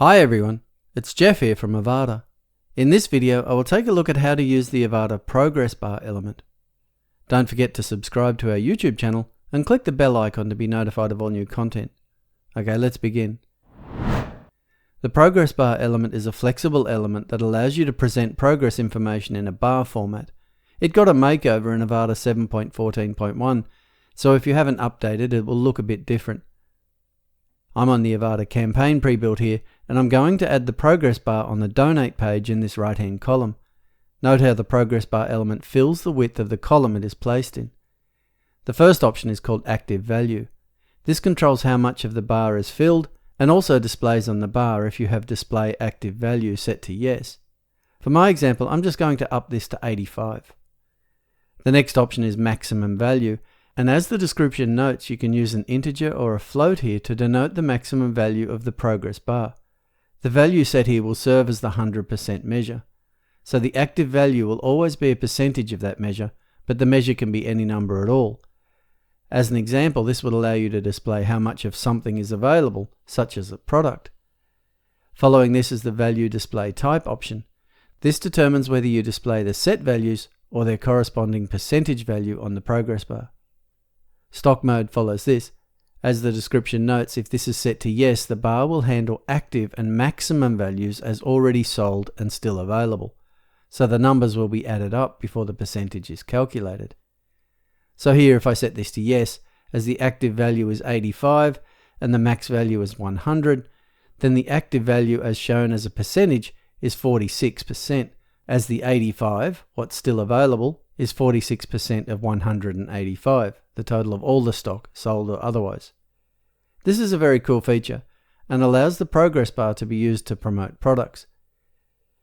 Hi everyone, it's Jeff here from Avada. In this video, I will take a look at how to use the Avada Progress Bar element. Don't forget to subscribe to our YouTube channel and click the bell icon to be notified of all new content. Okay, let's begin. The Progress Bar element is a flexible element that allows you to present progress information in a bar format. It got a makeover in Avada 7.14.1, so if you haven't updated, it will look a bit different. I'm on the Avada campaign pre-built here, and I'm going to add the progress bar on the donate page in this right-hand column. Note how the progress bar element fills the width of the column it is placed in. The first option is called active value. This controls how much of the bar is filled and also displays on the bar if you have display active value set to yes. For my example, I'm just going to up this to 85. The next option is maximum value. And as the description notes, you can use an integer or a float here to denote the maximum value of the progress bar. The value set here will serve as the 100% measure. So the active value will always be a percentage of that measure, but the measure can be any number at all. As an example, this would allow you to display how much of something is available, such as a product. Following this is the value display type option. This determines whether you display the set values or their corresponding percentage value on the progress bar. Stock mode follows this. As the description notes, if this is set to yes, the bar will handle active and maximum values as already sold and still available. So the numbers will be added up before the percentage is calculated. So here, if I set this to yes, as the active value is 85 and the max value is 100, then the active value as shown as a percentage is 46%, as the 85, what's still available, is 46% of 185, the total of all the stock, sold or otherwise. This is a very cool feature and allows the progress bar to be used to promote products.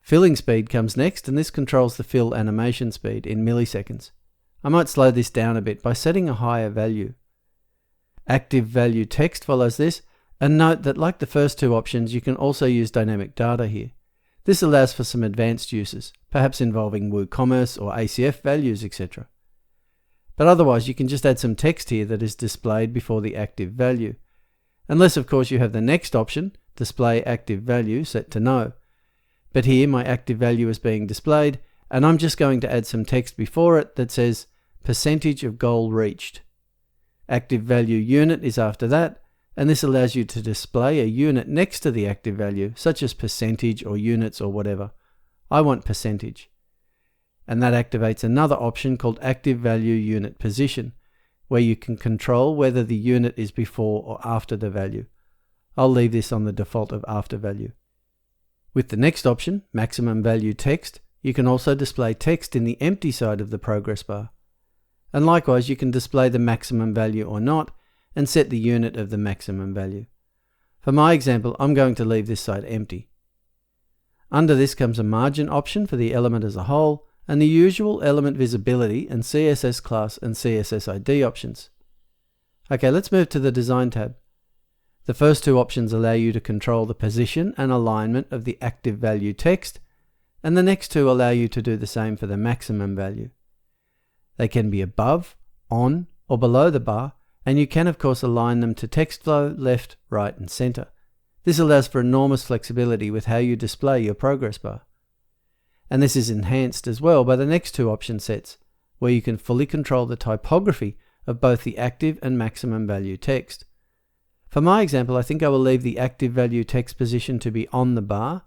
Filling speed comes next, and this controls the fill animation speed in milliseconds. I might slow this down a bit by setting a higher value. Active value text follows this, and note that like the first two options, you can also use dynamic data here. This allows for some advanced uses, perhaps involving WooCommerce or ACF values, etc. But otherwise, you can just add some text here that is displayed before the active value. Unless, of course, you have the next option, display active value, set to no. But here, my active value is being displayed, and I'm just going to add some text before it that says percentage of goal reached. Active value unit is after that, and this allows you to display a unit next to the active value, such as percentage or units or whatever. I want percentage. And that activates another option called active value unit position, where you can control whether the unit is before or after the value. I'll leave this on the default of after value. With the next option, maximum value text, you can also display text in the empty side of the progress bar. And likewise, you can display the maximum value or not, and set the unit of the maximum value. For my example, I'm going to leave this side empty. Under this comes a margin option for the element as a whole, and the usual element visibility and CSS class and CSS ID options. Okay, let's move to the Design tab. The first two options allow you to control the position and alignment of the active value text, and the next two allow you to do the same for the maximum value. They can be above, on, or below the bar, and you can of course align them to text flow, left, right, and center. This allows for enormous flexibility with how you display your progress bar. And this is enhanced as well by the next two option sets, where you can fully control the typography of both the active and maximum value text. For my example, I think I will leave the active value text position to be on the bar,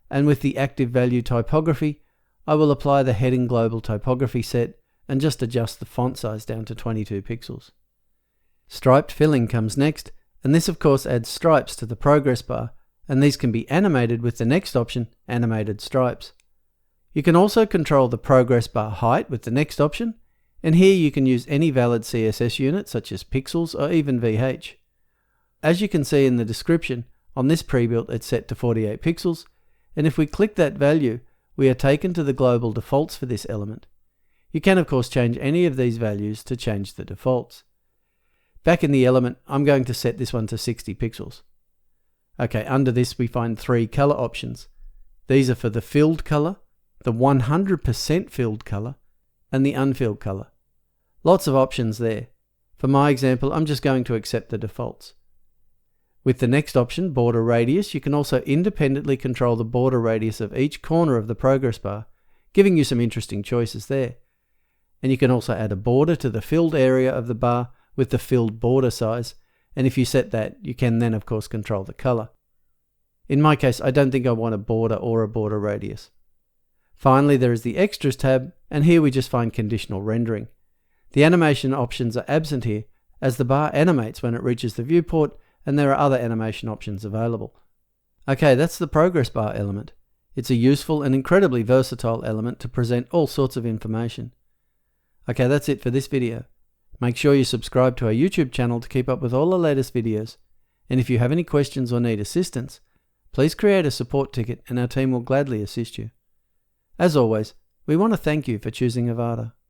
and with the active value typography, I will apply the heading global typography set and just adjust the font size down to 22 pixels. Striped filling comes next, and this of course adds stripes to the progress bar, and these can be animated with the next option, animated stripes. You can also control the progress bar height with the next option, and here you can use any valid CSS unit such as pixels or even VH. As you can see in the description, on this pre-built it's set to 48 pixels, and if we click that value, we are taken to the global defaults for this element. You can of course change any of these values to change the defaults. Back in the element, I'm going to set this one to 60 pixels. Okay, under this we find three color options. These are for the filled color, the 100% filled color, and the unfilled color. Lots of options there. For my example, I'm just going to accept the defaults. With the next option, Border Radius, you can also independently control the border radius of each corner of the progress bar, giving you some interesting choices there. And you can also add a border to the filled area of the bar with the filled border size, and if you set that, you can then of course control the color. In my case, I don't think I want a border or a border radius. Finally, there is the Extras tab, and here we just find conditional rendering. The animation options are absent here, as the bar animates when it reaches the viewport, and there are other animation options available. Okay, that's the progress bar element. It's a useful and incredibly versatile element to present all sorts of information. Okay, that's it for this video. Make sure you subscribe to our YouTube channel to keep up with all the latest videos. And if you have any questions or need assistance, please create a support ticket and our team will gladly assist you. As always, we want to thank you for choosing Avada.